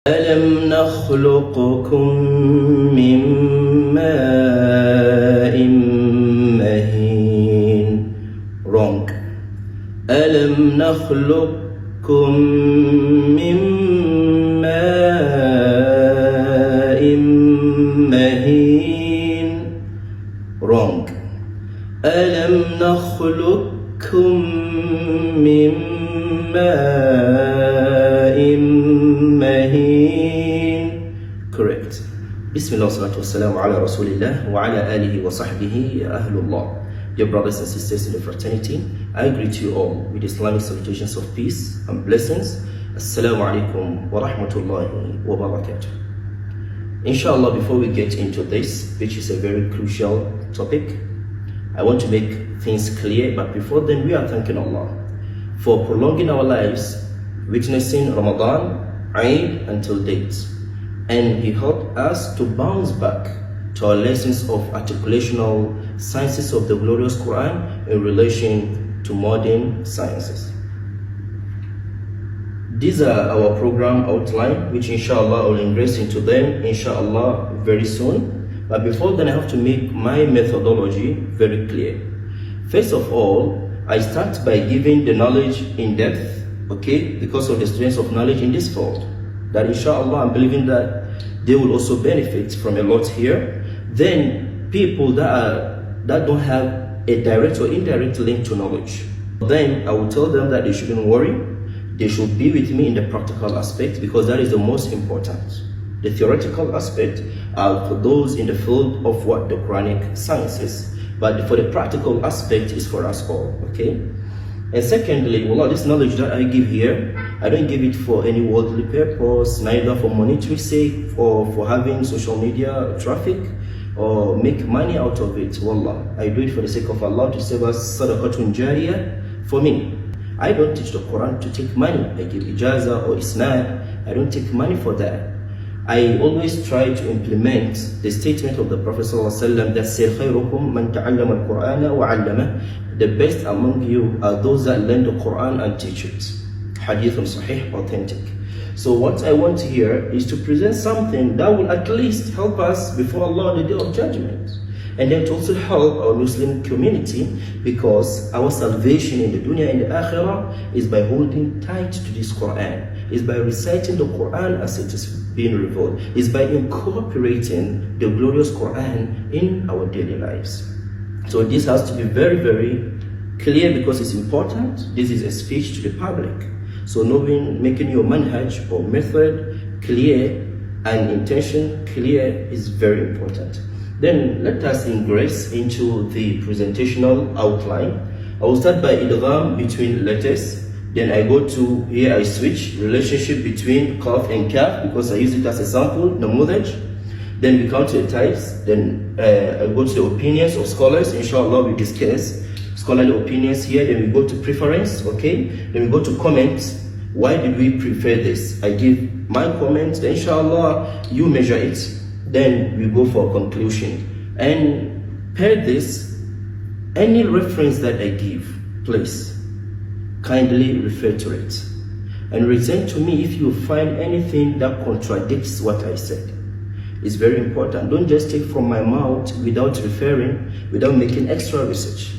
ألم نخلقكم من ماء مهين. Wrong. ألم نخلقكم من ماء مهين. Wrong. ألم نخلقكم من ماء مهين. Correct. Bismillah salatu wassalamu ala rasulillah wa ala alihi wa sahbihi ya ahlullah. Dear brothers and sisters in the fraternity, I greet you all with Islamic salutations of peace and blessings. Assalamu alaikum wa rahmatullahi wa barakatuh. Inshallah, before we get into this, which is a very crucial topic, I want to make things clear, but before then we are thanking Allah for prolonging our lives, witnessing Ramadan, Eid until date. And He helped us to bounce back to our lessons of articulational sciences of the glorious Quran in relation to modern sciences. These are our program outline, which inshallah I will ingress into them inshallah very soon. But before then I have to make my methodology very clear. First of all, I start by giving the knowledge in depth, okay, because of the strength of knowledge in this field. That inshallah I'm believing that they will also benefit from a lot here. Then people that don't have a direct or indirect link to knowledge, then I will tell them that they shouldn't worry. They should be with me in the practical aspect, because that is the most important. The theoretical aspect are for those in the field of what the Quranic sciences. But for the practical aspect is for us all, okay? And secondly, wallah, this knowledge that I give here, I don't give it for any worldly purpose, neither for monetary sake or for having social media traffic or make money out of it, wallah. I do it for the sake of Allah to save us sadaqatun jariyah for me. I don't teach the Quran to take money. I give ijaza or isnad. I don't take money for that. I always try to implement the statement of the Prophet ﷺ that said, خَيْرُكُمْ مَنْ تَعَلَّمَ الْقُرْآنَ وَعَلَّمَهُ. The best among you are those that learn the Quran and teach it. Hadith sahih, authentic. So what I want here is to present something that will at least help us before Allah on the day of judgment. And then to also help our Muslim community, because our salvation in the dunya and the akhirah is by holding tight to this Quran, is by reciting the Quran as it is being revealed, is by incorporating the glorious Quran in our daily lives. So this has to be very, very clear, because it's important. This is a speech to the public. So making your manhaj or method clear and intention clear is very important. Then let us ingress into the presentational outline. I will start by Idgham between letters. Then I go to, here I switch, relationship between Qaf and Kaf, because I use it as a sample, namudaj. Then we come to the types. Then I go to the opinions of scholars. Inshallah we discuss scholarly opinions here. Then we go to preference, okay. Then we go to comments. Why did we prefer this? I give my comments. Then inshallah you measure it. Then we go for a conclusion. And per this, any reference that I give, please kindly refer to it and return to me if you find anything that contradicts what I said. It's very important. Don't just take from my mouth without referring, without making extra research.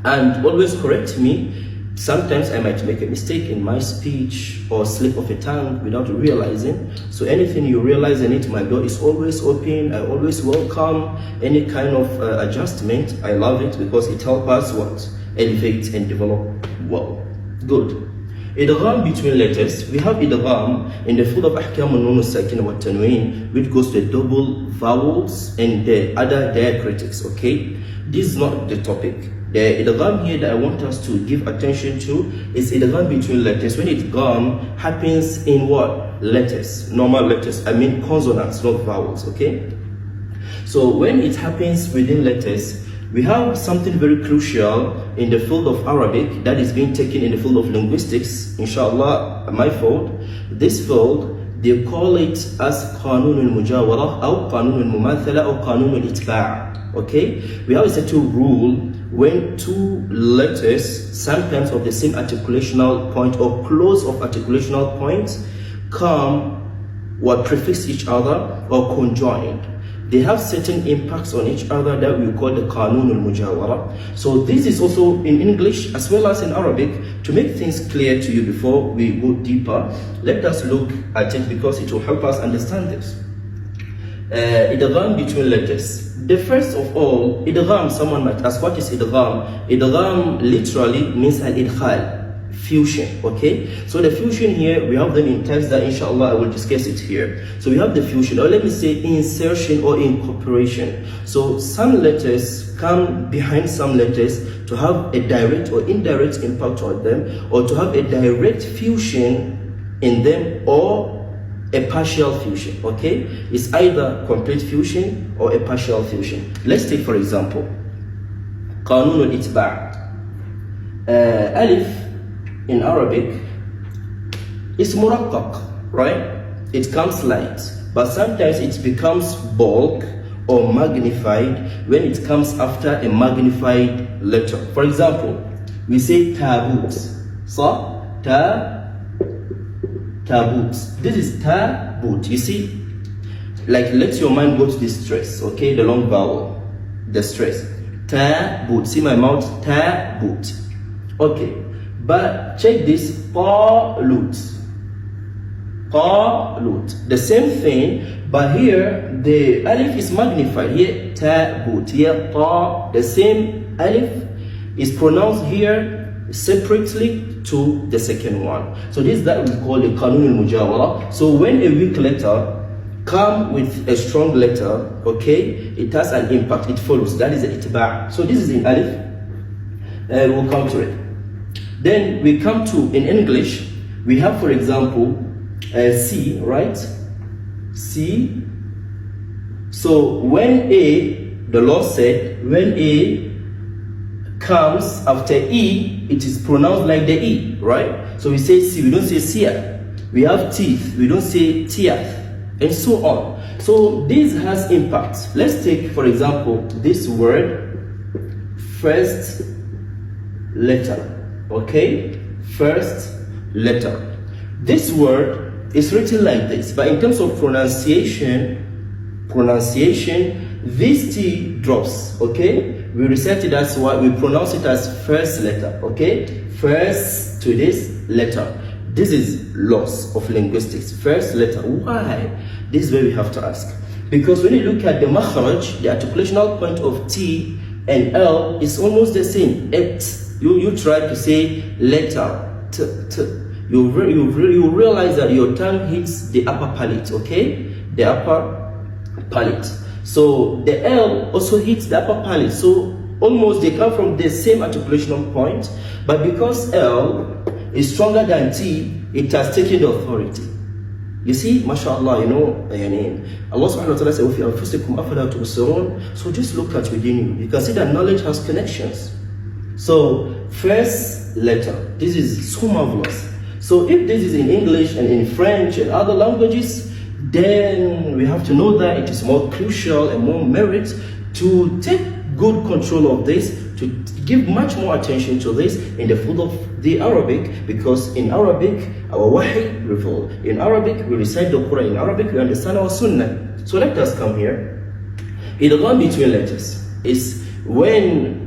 And always correct me. Sometimes I might make a mistake in my speech or slip of a tongue without realizing. So anything you realize in it, my door is always open. I always welcome any kind of adjustment. I love it because it helps us what? Elevate and develop well. Good. Idgham between letters. We have idgham in the field of ahkam al-nun al-sakin wa tanween, which goes to double vowels and the other diacritics, okay? This is not the topic. The idgham here that I want us to give attention to is idgham between letters. When idgham happens in what? Letters, normal letters. I mean consonants, not vowels, okay? So when it happens within letters, we have something very crucial in the field of Arabic that is being taken in the field of linguistics, inshallah, my field. This field, they call it as قانون المجاورة أو قانون المماثلة أو قانون الإتباع. Okay, we have a certain rule when two letters, sometimes of the same articulational point or close of articulational points, come or prefix each other or conjoined, they have certain impacts on each other that we call the Qanun al-Mujawara. So this is also in English as well as in Arabic. To make things clear to you before we go deeper, let us look at it because it will help us understand this. Idgham between letters. The first of all, idgham, someone might ask, what is idgham? Idgham literally means an idkhal, fusion, okay? So the fusion here, we have them in text that inshallah I will discuss it here. So we have the fusion, or let me say insertion or incorporation. So some letters come behind some letters to have a direct or indirect impact on them, or to have a direct fusion in them, or a partial fusion, okay? It's either complete fusion or a partial fusion. Let's take for example, Qanun al-Itba'. Alif in Arabic is muraqqaq, right? It comes light, but sometimes it becomes bulk or magnified when it comes after a magnified letter. For example, we say tabut. So, tabut. This is tabut. You see, like let your mind go to this stress, okay? The long vowel, the stress. Tabut. See my mouth? Tabut. Okay. But check this, qalut. Qalut. The same thing, but here the alif is magnified. Here tabut. Here qa. The same alif is pronounced here separately to the second one. So this is that we call the Qanun al-Mujawara. So when a weak letter come with a strong letter, okay, it has an impact. It follows. That is the itba'. So this is in alif. We'll come to it. Then we come to, in English, we have, for example, C, right? C. So when A, the Lord said, when A comes after E, it is pronounced like the E, right? So we say C, we don't say Sia. We have teeth, we don't say Tiath, and so on. So this has impact. Let's take, for example, this word, first letter. Okay, first letter. This word is written like this, but in terms of pronunciation, this T drops, okay? We recite it as what? We pronounce it as first letter, okay? First to this letter. This is loss of linguistics, first letter. Why? This is where we have to ask. Because when you look at the makhraj, the articulational point of T and L is almost the same. You try to say letter, you realize that your tongue hits the upper palate, okay? The upper palate. So the L also hits the upper palate. So almost they come from the same articulational point, but because L is stronger than T, it has taken the authority. You see, mashallah, you know, Allah subhanahu wa ta'ala said, so just look at within you. You can see that knowledge has connections. So, first letter, this is so marvelous. So if this is in English and in French and other languages, then we have to know that it is more crucial and more merit to take good control of this, to give much more attention to this in the field of the Arabic, because in Arabic, our wahi revealed. In Arabic, we recite the Quran. In Arabic, we understand our sunnah. So let us come here. Idgham between letters is when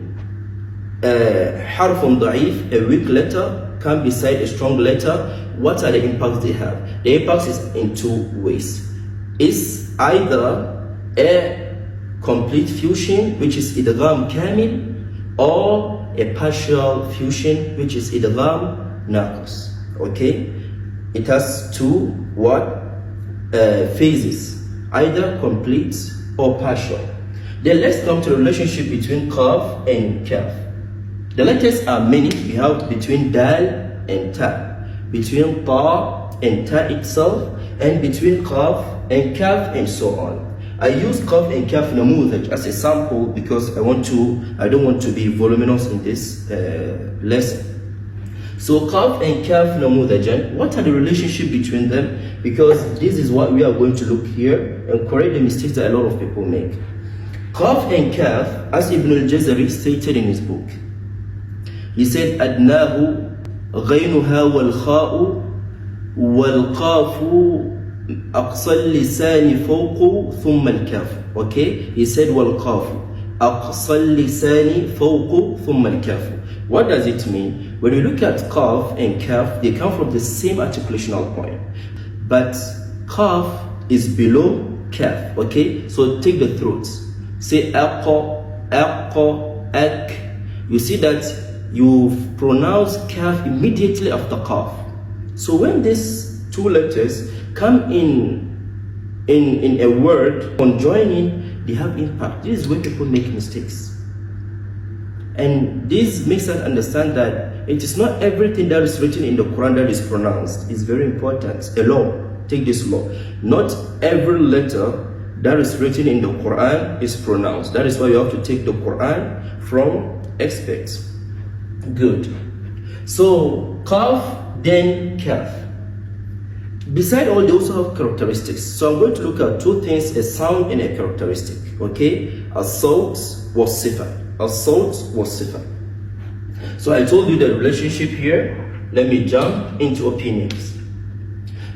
harfun da'if, a weak letter, come beside a strong letter. What are the impacts they have? The impacts is in two ways. It's either a complete fusion, which is idgham kamil, or a partial fusion, which is idgham naqis. Okay? It has two phases, either complete or partial. Then let's come to the relationship between qaf and kaf. The letters are many. We have between dal and ta, between ta and ta itself, and between qaf and kaf, and so on. I use qaf and kaf namudhaj as a sample because I don't want to be voluminous in this lesson. So qaf and kaf namudhajan, what are the relationship between them? Because this is what we are going to look here and correct the mistakes that a lot of people make. Qaf and kaf, as Ibn al-Jazari stated in his book, he said, أدناه غينها والخاء والقاف أقصى اللسان فوق ثم الكاف. Okay, he said والقاف أقصى اللسان فوق ثم الكاف. What does it mean? When you look at qaf and kaf, they come from the same articulational point, but qaf is below kaf. Okay, so take the throats. Say aqqa, aqqa, ak. You see that you pronounce kaf immediately after qaf. So when these two letters come in a word conjoining, they have impact. This is where people make mistakes. And this makes us understand that it is not everything that is written in the Quran that is pronounced. It's very important. A law, take this law. Not every letter that is written in the Quran is pronounced. That is why you have to take the Quran from experts. Good. So, qaf, then kaf. Beside all, they also have characteristics. So I'm going to look at two things, a sound and a characteristic. Okay? A sawt was sifa. A sawt was sifa. So I told you the relationship here. Let me jump into opinions.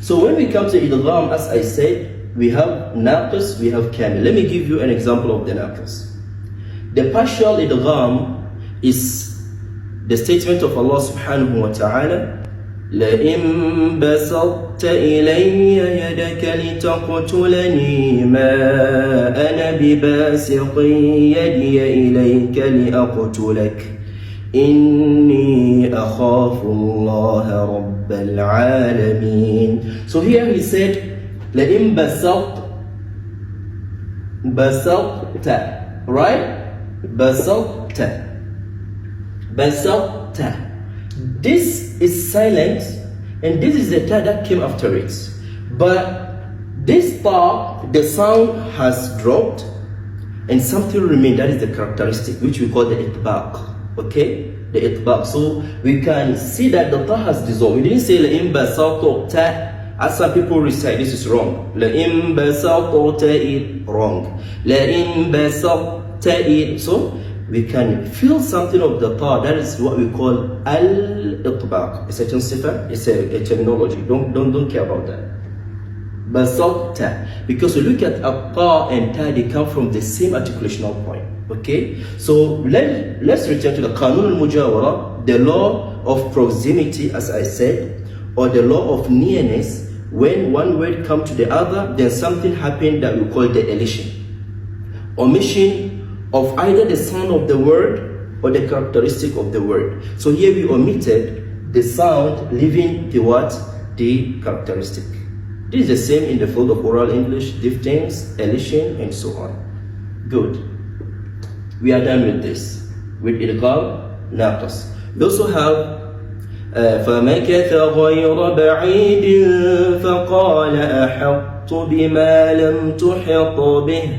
So when we come to Idgham, as I said, we have naqis, we have kamil. Let me give you an example of the naqis. The partial Idgham is the statement of Allah subhanahu wa ta'ala, لئن بسطت إلي يدك لتقتلني ما أنا بباسط يدي إليك لأقتلك إني أخاف الله رب العالمين. So here he said لئن بسطت, right? بسطت. This is silent, and this is the ta that came after it. But this ta, the sound has dropped, and something remained. That is the characteristic, which we call the itbaq. Okay, the itbaq. So we can see that the ta has dissolved. We didn't say la'im basatu ta, as some people recite. This is wrong. La'im basatu ta'id, wrong. La'im basatu ta'id. So we can feel something of the ta. That is what we call al-itbaq. It's a sifa, it's a terminology. Don't care about that. Basata, because we look at a ta and ta, they come from the same articulational point. Okay, so let's return to the Qanun al-Mujawara, the law of proximity, as I said, or the law of nearness. When one word comes to the other, then something happened that we call the elision, omission of either the sound of the word or the characteristic of the word. So here we omitted the sound, leaving the what? The characteristic. This is the same in the field of oral English, diphthongs, elision, and so on. Good. We are done with this. With idgham, naqis. We also have فَمَكَثَ غَيْرَ بَعِيدٍ فَقَالَ أَحَطُّ بِمَا لَمْ تُحِطْ بِهِ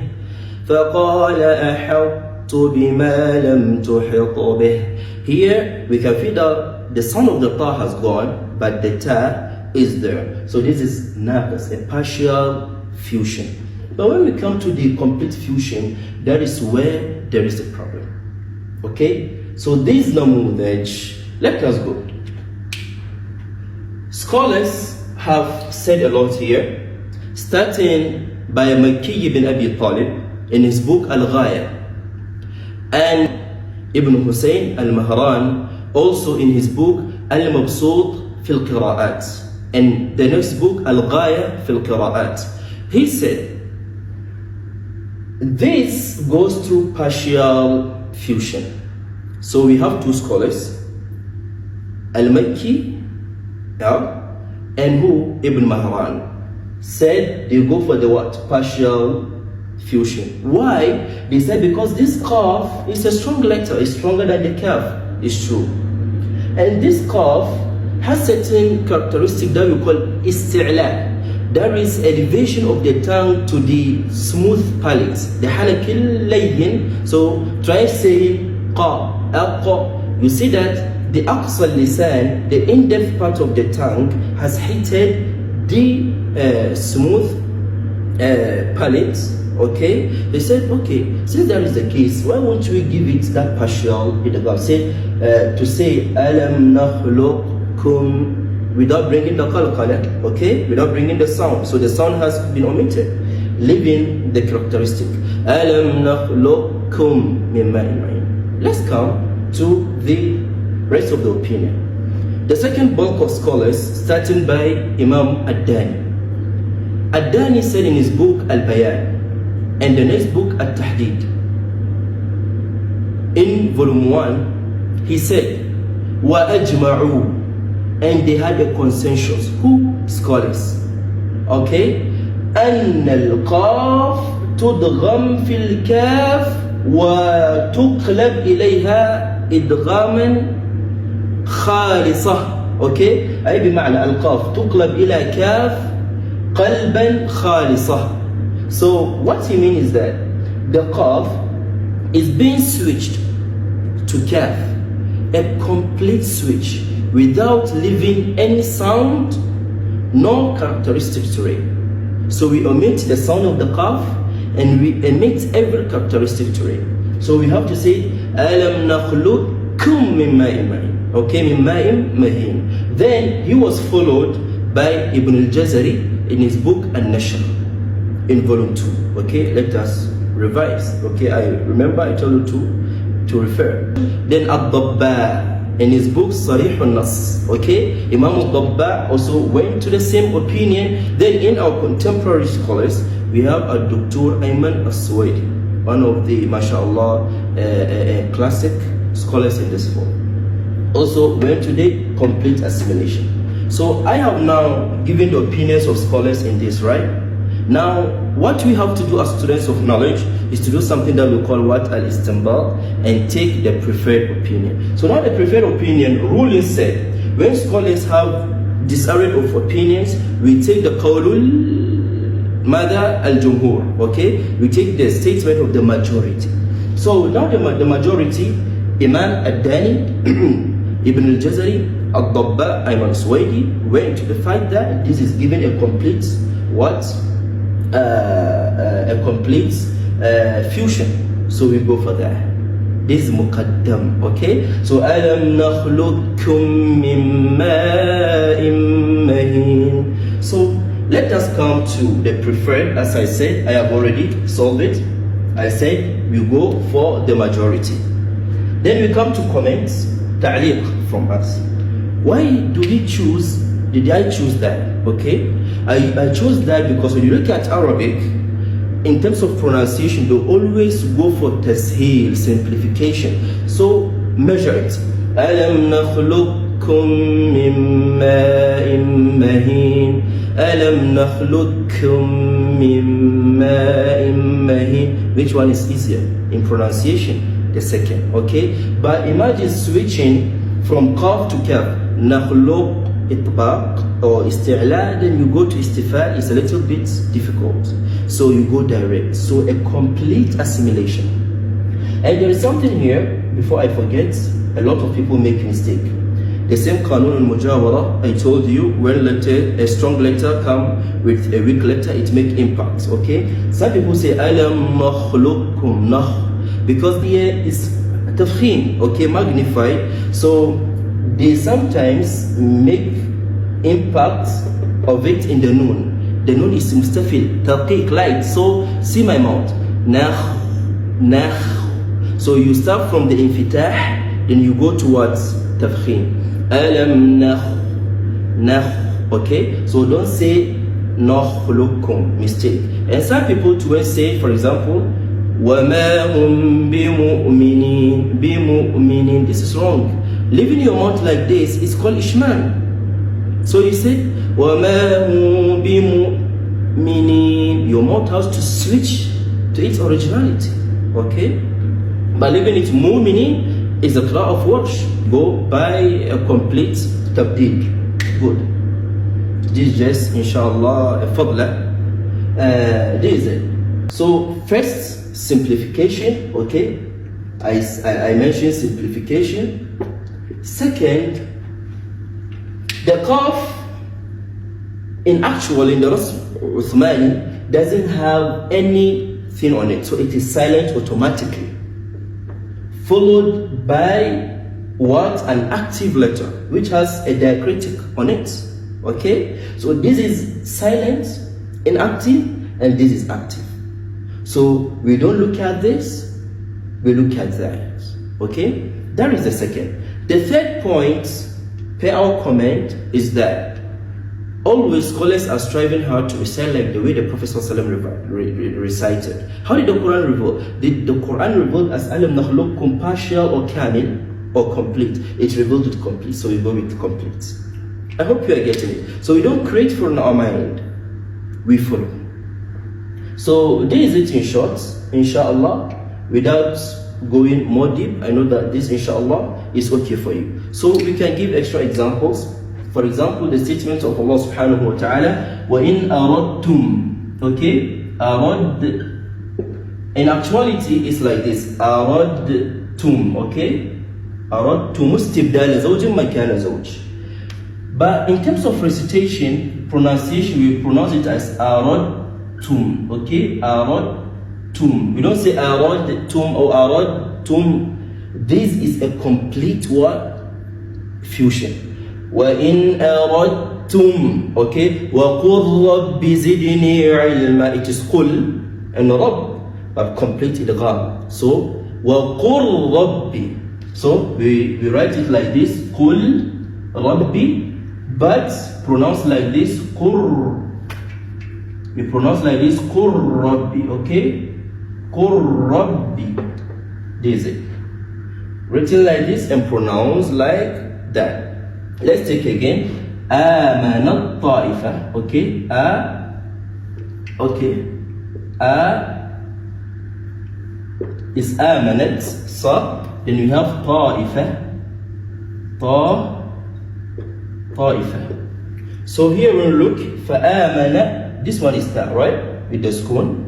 فَقَالَ أَحَطُّ بِمَا لَمْ تُحِطْ بِهِ. Here we can feel that the sound of the ta has gone, but the ta is there. So this is naqis, a partial fusion. But when we come to the complete fusion, that is where there is a problem. Okay? So this namudaj, let us go. Scholars have said a lot here, starting by Makki ibn Abi Talib in his book Al-Ghaya, and Ibn Hussein al-Mahran also in his book Al-Mabsut fil Qira'at, and the next book Al-Ghaya fil Qira'at. He said this goes through partial fusion. So we have two scholars, Al-Makki and who? Ibn Mahran, said they go for the what? Partial fusion. Why? They said because this qaf is a strong letter, it's stronger than the kaf. It's true. And this qaf has certain characteristics that we call isti'la. There is elevation of the tongue to the smooth palate, the halakil layyin. So try saying qa, aqqa. You see that the aqsa lisan, the in-depth part of the tongue, has hit the smooth palate. Okay, they said, okay, since that is the case, why won't we give it that partial idgham? Say to say alam nakhluqkum without bringing the qalqala, okay, without bringing the sound. So the sound has been omitted, leaving the characteristic. Alam nakhluqukum min ma'in mahin. Let's come to the rest of the opinion. The second bulk of scholars, starting by Imam Ad-Dani. Ad-Dani said in his book Al-Bayan, and the next book At-Tahdid, in volume 1, he said, وَأَجْمَعُوا, and they had a consensus. Who? Scholars. Okay? أَنَّ الْقَافِ تُدْغَمْ فِي الْكَافِ وَتُقْلَبْ إِلَيْهَا إِدْغَامًا خالصة. Okay, أي بمعنى القاف تقلب إلى كاف قلبا خالصة. So what he means is that the qaf is being switched to kaf, a complete switch without leaving any sound nor characteristic to it. So we omit the sound of the qaf and we omit every characteristic to it. So we have to say أَلَمْ نَخْلُقكُم مِّن مَّاءٍ مَّهِينٍ. Okay, min ma'im mahin. Then he was followed by Ibn al-Jazari in his book An-Nashr in volume 2. Okay, let us revise. Okay, I remember I told you to refer. Then Ad-Dabba in his book Sarih al-Nas. Okay, Imam Ad-Dabba also went to the same opinion. Then in our contemporary scholars, we have a Dr. Ayman As-Suwaidi, one of the, mashallah, classic scholars in this field. Also went to the complete assimilation. So I have now given the opinions of scholars in this, right? Now what we have to do as students of knowledge is to do something that we call what? Al-Istinbat, and take the preferred opinion. So now the preferred opinion, ruling said, when scholars have disarray of opinions, we take the qawlul mada al-jumhur, okay? We take the statement of the majority. So now the majority, Imam Ad-Dani, Ibn al-Jazari, Ad-Dabba, Ayman Suwaidi, went to the fact that this is given a complete what? A complete fusion. So we go for that. This is muqaddam, okay? So alam nakhluqukum min ma'in mahin. So let us come to the preferred. As I said, I have already solved it. I said we go for the majority. Then we come to comments, ta'liq from us. Why do we choose, did I choose that? Okay, I chose that because when you look at Arabic, in terms of pronunciation, they always go for tasheel, simplification. So measure it. Alam nakhluqukum min ma'in mahin. Alam nakhluqukum min ma'in mahin. Which one is easier in pronunciation? The second, okay? But imagine switching from qaf to kaf. Nakhluq itbaq or isti'la, then you go to istifal, it's a little bit difficult. So you go direct. So a complete assimilation. And there is something here, before I forget, a lot of people make mistake. The same qanun al-mujawara, I told you, when a strong letter come with a weak letter, it make impact, okay? Some people say, alam nakhluqukum nakh, because here is tafkhim, okay, magnified. So they sometimes make impact of it in the noon. The noon is mustafil, taqiq, light. So see my mouth, nakh. So you start from the infitah, then you go towards tafkhim. Alam nakh, okay. So don't say nakhluqukum, mistake. And some people to say, for example, وَمَا هُمْ بِمُؤْمِنِينَ بِمُؤْمِنِينَ. This is wrong. Leaving your mouth like this is called ishman. So you say وَمَا هُمْ بِمُؤْمِنِينَ. Your mouth has to switch to its originality, okay? But leaving it mu'minin is a qira of wash. Go by a complete tabdeed. Good. This is just inshallah a fadla. This is it. So first, simplification, okay? I mentioned simplification. Second, the qaf in the Uthmani doesn't have anything on it, so it is silent automatically, followed by what? An active letter which has a diacritic on it. Okay, so this is silent, inactive, and this is active. So we don't look at this, we look at that. Okay, that is the second. The third point per our comment is that always scholars are striving hard to recite like the way the Prophet ﷺ recited. How did the Quran reveal? Did the Quran reveal as alam nakhluqkum partial or kamil or complete? It revealed it complete, so we go with complete. I hope you are getting it. So we don't create from our mind, we follow. So this is it in short, inshallah, without going more deep. I know that this inshallah is okay for you. So we can give extra examples. For example, the statement of Allah subhanahu wa ta'ala, وَإِنْ أَرَدْتُمْ. Okay, arad, in actuality it's like this, أَرَدْتُمْ. Okay, أَرَدْتُمُ اسْتِبْدَالَ زَوْجٍ مَكَانَ زَوْجٍ. But in terms of recitation, pronunciation, we pronounce it as aradtum. Okay, aradtum. We don't say aradtum or aradtum. This is a complete what? Fusion. Wa in aradtum. Okay, wa qul rabbi zidni ilma. It is qul and rabb, but complete idgham. So wa qul rabbi. So we write it like this, qul rabbi. But pronounce like this, qur. We pronounce like this, qur rabbi, okay? Qur rabbi. This is it. Written like this and pronounced like that. Let's take again. Amanat ta'ifa, okay? Okay. Is amanat, sa. Then we have ta'ifa. So here we look, فَآمَنَ, this one is ta, right? With the spoon.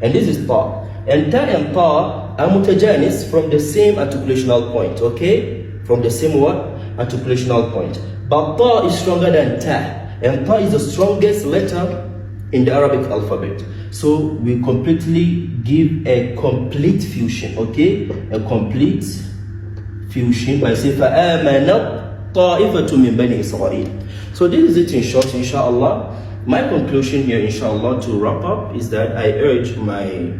And this is ta. And ta and ta are mutajanis from the same articulational point, okay? From the same what? Articulational point. But ta is stronger than ta. And ta is the strongest letter in the Arabic alphabet. So we completely give a complete fusion, okay? A complete fusion by saying فَآمَنَ طائفة من بني إسرائيل. So this is it in short, inshallah. My conclusion here, inshallah, to wrap up is that I urge my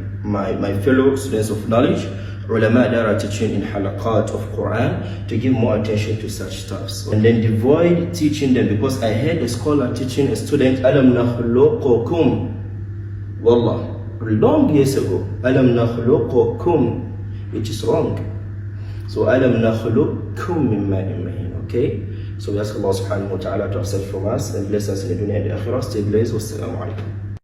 fellow students of knowledge, ulama that are teaching in halaqat of Quran, to give more attention to such stuff. And then avoid teaching them, because I heard a scholar teaching a student, alam nakhluqukum. Wallah, long years ago, alam nakhluqukum, which is wrong. So alam nakhluqukum min ma'in mahin. Okay, so we ask Allah subhanahu wa ta'ala to accept from us and bless us in the dunya and the akhirah. Stay blessed. Wassalamu alaikum.